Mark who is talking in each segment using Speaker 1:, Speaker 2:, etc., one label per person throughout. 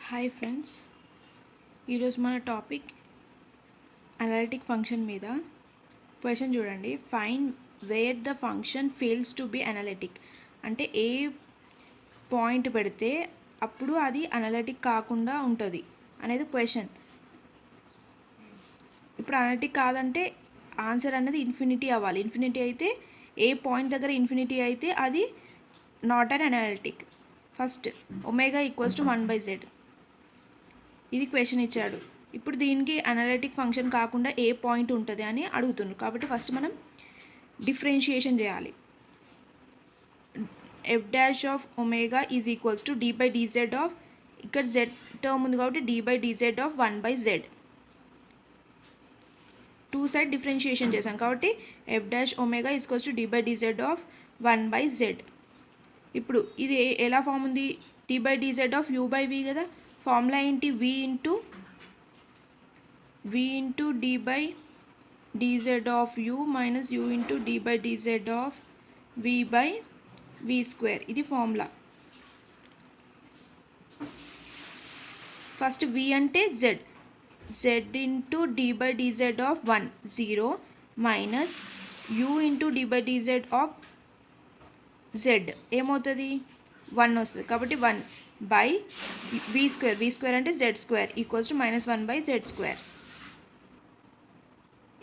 Speaker 1: Hi friends, ఈరోజు మన topic analytic function మీద. క్వశ్చన్ చూడండి. Find wear the function fails to be analytic. అంటే ఏ పాయింట్ పెడితే అప్పుడు అది అనలిటిక్ కాకుండా ఉంటుంది అనేది క్వశ్చన్. ఇప్పుడు అనలిటిక్ కాదంటే ఆన్సర్ అనేది ఇన్ఫినిటీ అవ్వాలి. ఇన్ఫినిటీ అయితే ఏ పాయింట్ దగ్గర ఇన్ఫినిటీ అయితే అది not an analytic. First omega equals to 1/z. ఇది క్వశ్చన్ ఇచ్చాడు. ఇప్పుడు దీనికి అనలిటిక్ ఫంక్షన్ కాకుండా ఏ పాయింట్ ఉంటుంది అని అడుగుతున్నారు. కాబట్టి ఫస్ట్ మనం డిఫరెన్షియేషన్ చేయాలి. F dash of omega is equals to d/dz of, ఇక్కడ z టర్మ్ ఉంది కాబట్టి d/dz of 1/z. Two side differentiation చేసాం కాబట్టి F dash omega is equals to d/dz of 1/z. ఇప్పుడు ఇది ఎలా ఫామ్ ఉంది? d/dz ఆఫ్ u/v కదా. ఫార్ములా ఏంటి? v into d/dz of u minus u into d/dz of v/v square. ఇది formula. First v అంటే z into d/dz of 1 0 minus u into d/dz of z ఏమవుతుంది? 1 వస్తుంది. కాబట్టి 1/v స్క్వేర్. v స్క్వేర్ అంటే z square equals to -1/z².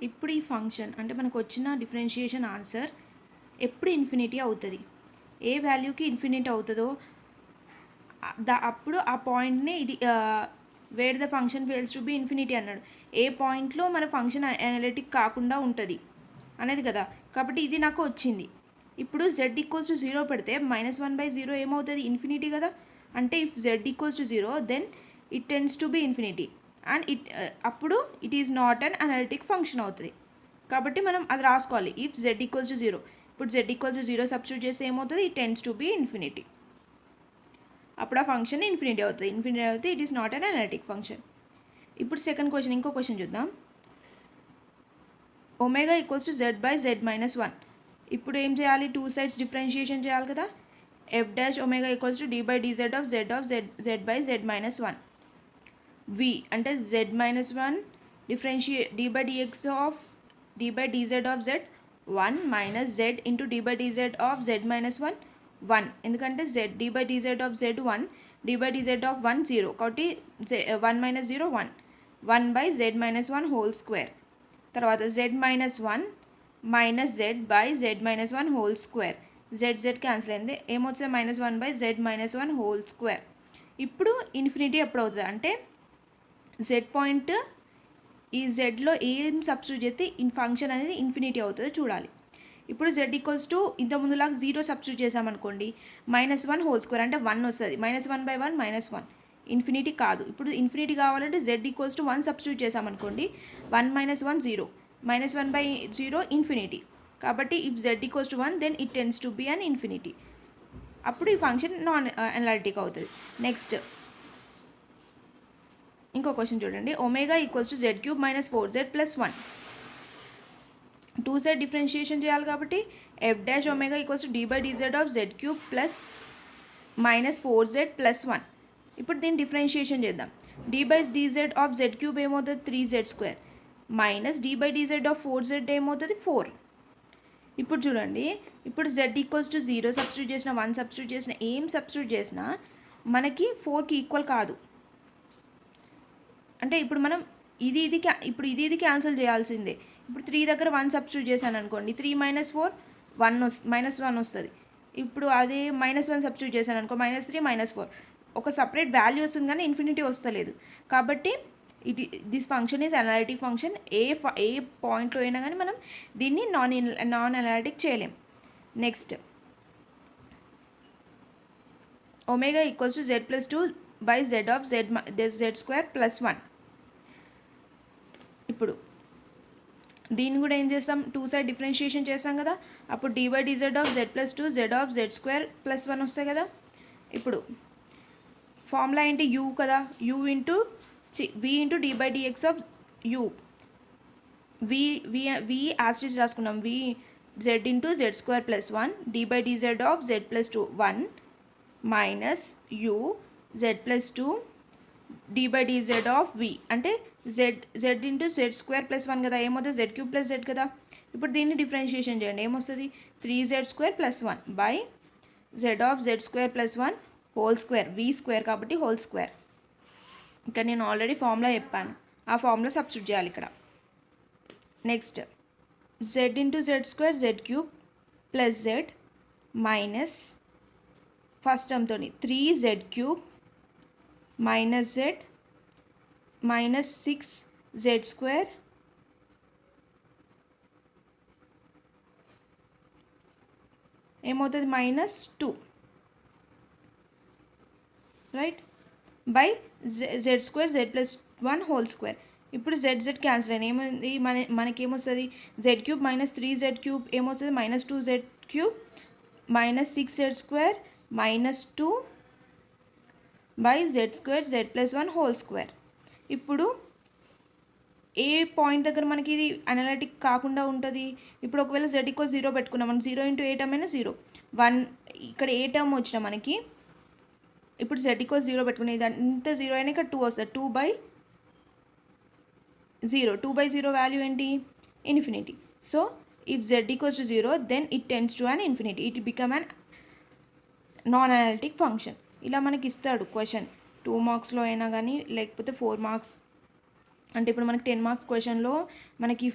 Speaker 1: ఇప్పుడు ఈ function అంటే మనకు వచ్చిన డిఫరెన్షియేషన్ ఆన్సర్ ఎప్పుడు ఇన్ఫినిటీ అవుతుంది, ఏ వాల్యూకి ఇన్ఫినిటీ అవుతుందో అప్పుడు ఆ పాయింట్ని ఇది wear the function fails to be infinity అన్నాడు. ఏ పాయింట్లో మన ఫంక్షన్ అనలిటిక్ కాకుండా ఉంటుంది అనేది కదా. కాబట్టి ఇది నాకు వచ్చింది. ఇప్పుడు z ఈక్వల్స్ టు 0 పెడితే -1/0 ఏమవుతుంది? ఇన్ఫినిటీ కదా. అంటే if z equals to 0 then it tends to be infinity and అప్పుడు it is not an analytic function అవుతుంది. కాబట్టి మనం అది రాసుకోవాలి. ఇఫ్ z ఈక్వల్స్ టు 0, ఇప్పుడు z ఈక్వల్స్ టు 0 సబ్స్టిట్యూట్ చేస్తే ఏమవుతుంది? It tends to be infinity. అప్పుడు ఆ ఫంక్షన్ ఇన్ఫినిటీ అవుతుంది. ఇన్ఫినిటీ అవుతుంది, it is not an analytic function. ఇప్పుడు సెకండ్ క్వశ్చన్, ఇంకో క్వశ్చన్ చూద్దాం. Omega equals to z/z-1. ఇప్పుడు ఏం చేయాలి? టూ సైడ్స్ డిఫరెన్షియేషన్ చేయాలి కదా. F dash omega equals to d/dz of z/z-1. v అంటే z-1 d/dz of z 1 minus z into d/dz of z-1 1. ఎందుకంటే z d/dz of z 1 d/dz of 1 0 కాబట్టి 1 minus 0 1 1/z-1 whole square. తర్వాత z-1 minus z/z-1 whole square. z cancel అయింది. ఏమవుతుంది? -1/z-1 whole square. ఇప్పుడు infinity ఎప్పుడు అవుతుంది అంటే z point ఈ zలో ఏం సబ్స్టిట్యూట్ చేస్తే ఫంక్షన్ అనేది ఇన్ఫినిటీ అవుతుందో చూడాలి. ఇప్పుడు z ఈక్వల్స్ టు ఇంతకుముందులాగా 0 సబ్స్టిట్యూట్ చేసామనుకోండి, -1 హోల్ స్క్వేర్ అంటే 1 వస్తుంది. -1/1 -1 ఇన్ఫినిటీ కాదు. ఇప్పుడు ఇన్ఫినిటీ కావాలంటే z ఈక్వల్స్ టు 1 సబ్స్టిట్యూట్ చేసామనుకోండి, 1 - 1 0 -1/0 ఇన్ఫినిటీ. కాబట్టి if z equals to 1 then it tends to be an infinity. అప్పుడు ఈ ఫంక్షన్ నాన్ అనలిటిక్ అవుతుంది. నెక్స్ట్ ఇంకో క్వశ్చన్ చూడండి. Omega equals to z³ - 4z + 1. Two side differentiation చేయాలి కాబట్టి F dash omega equals to d/dz of z³ plus -4z + 1. ఇప్పుడు దీన్ని differentiation చేద్దాం. d/dz ఆఫ్ z³ ఏమవుతుంది? 3z² minus d/dz of 4z ఏమవుతుంది? 4. ఇప్పుడు చూడండి, ఇప్పుడు z ఈక్వల్స్ టు 0 సబ్స్టిట్యూట్ చేసిన, 1 సబ్స్టిట్యూట్ చేసిన, ఏం సబ్స్టిట్యూట్ చేసినా మనకి 4కి ఈక్వల్ కాదు. అంటే ఇప్పుడు మనం ఇది క్యాన్సిల్ చేయాల్సిందే. ఇప్పుడు 3 దగ్గర 1 సబ్స్టిట్యూట్ చేశాను అనుకోండి, 3 - 4 -1 వస్తుంది. ఇప్పుడు అదే -1 సబ్స్టిట్యూట్ చేశాను అనుకో, -3 -4 ఒక సపరేట్ వాల్యూ వస్తుంది కానీ ఇన్ఫినిటీ వస్తలేదు. కాబట్టి this function is analytic function. ఏ పాయింట్లో అయినా కానీ మనం దీన్ని నాన్ అనలిటిక్ చేయలేం. Next omega equals to z+2/z of z² + 1. ఇప్పుడు దీన్ని కూడా ఏం చేస్తాం? టూ సైడ్ డిఫరెన్షియేషన్ చేస్తాం కదా. అప్పుడు d/dz of z+2 z of z² + 1 వస్తాయి కదా. ఇప్పుడు ఫార్ములా ఏంటి? u కదా. v into d/dx of u. v as it is రాసుకున్నాం. z into z² + 1 d/dz of z+2 1 minus u z+2 d by d z of v అంటే z into z square plus 1 కదా, ఏమవుతుంది Z cube plus Z కదా. ఇప్పుడు దీన్ని differentiation చేయండి, ఏమొస్తుంది 3z square plus 1 by Z of Z square plus 1 whole square, V square కాబట్టి whole square. ఇక్కడ నేను ఆల్రెడీ ఫార్ములా చెప్పాను, ఆ ఫార్ములా సబ్స్టిట్యూట్ చేయాలి ఇక్కడ. Next z into z square z cube plus z minus first టర్మ్తో 3z cube minus z minus 6z square ఏమవుతుంది -2 right by z square z plus 1 whole square. ఇప్పుడు z cancel అయిన ఏమైంది మనకేమొస్తుంది z cube minus 3z cube ఏమవుతుంది -2z cube minus 6z square -2 by z square z plus 1 whole square. ఇప్పుడు ఏ point దగ్గర మనకి ఇది అనలిటిక్ కాకుండా ఉంటుంది, ఇప్పుడు ఒకవేళ z = 0 పెట్టుకున్నాం మనం, 0 ఇంటూ ఏ టర్మ్ అయినా 0 1 ఇక్కడ ఏ టర్మ్ వచ్చినా మనకి ఇప్పుడు z = 0 పెట్టుకునే దాని ఇంత 0 అయినా ఇక్కడ 2 వస్తుంది, 2/0 వాల్యూ ఏంటి infinity. So if z = 0 then it tends to an infinity, it become an non analytic function. ఇలా మనకి ఇస్తాడు క్వశ్చన్ 2 మార్క్స్లో అయినా కానీ లేకపోతే 4 మార్క్స్. అంటే ఇప్పుడు మనకి 10 మార్క్స్ క్వశ్చన్లో మనకి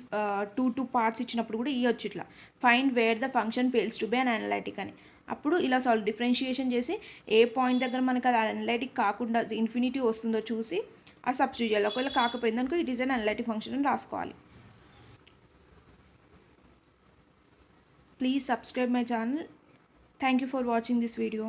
Speaker 1: 2 పార్ట్స్ ఇచ్చినప్పుడు కూడా ఇవ్వచ్చు ఇట్లా, find wear the function fails to be an analytic అని. అప్పుడు ఇలా సాల్వ్ డిఫరెన్షియేషన్ చేసి ఏ పాయింట్ దగ్గర మనకి అది అనలైటిక్ కాకుండా ఇన్ఫినిటీ వస్తుందో చూసి ఆ సబ్స్టిట్యూట్ చేయాలి. ఒకవేళ కాకపోయిందనుకో it is an analytic function అని రాసుకోవాలి. Please subscribe my channel. Thank you for watching this video.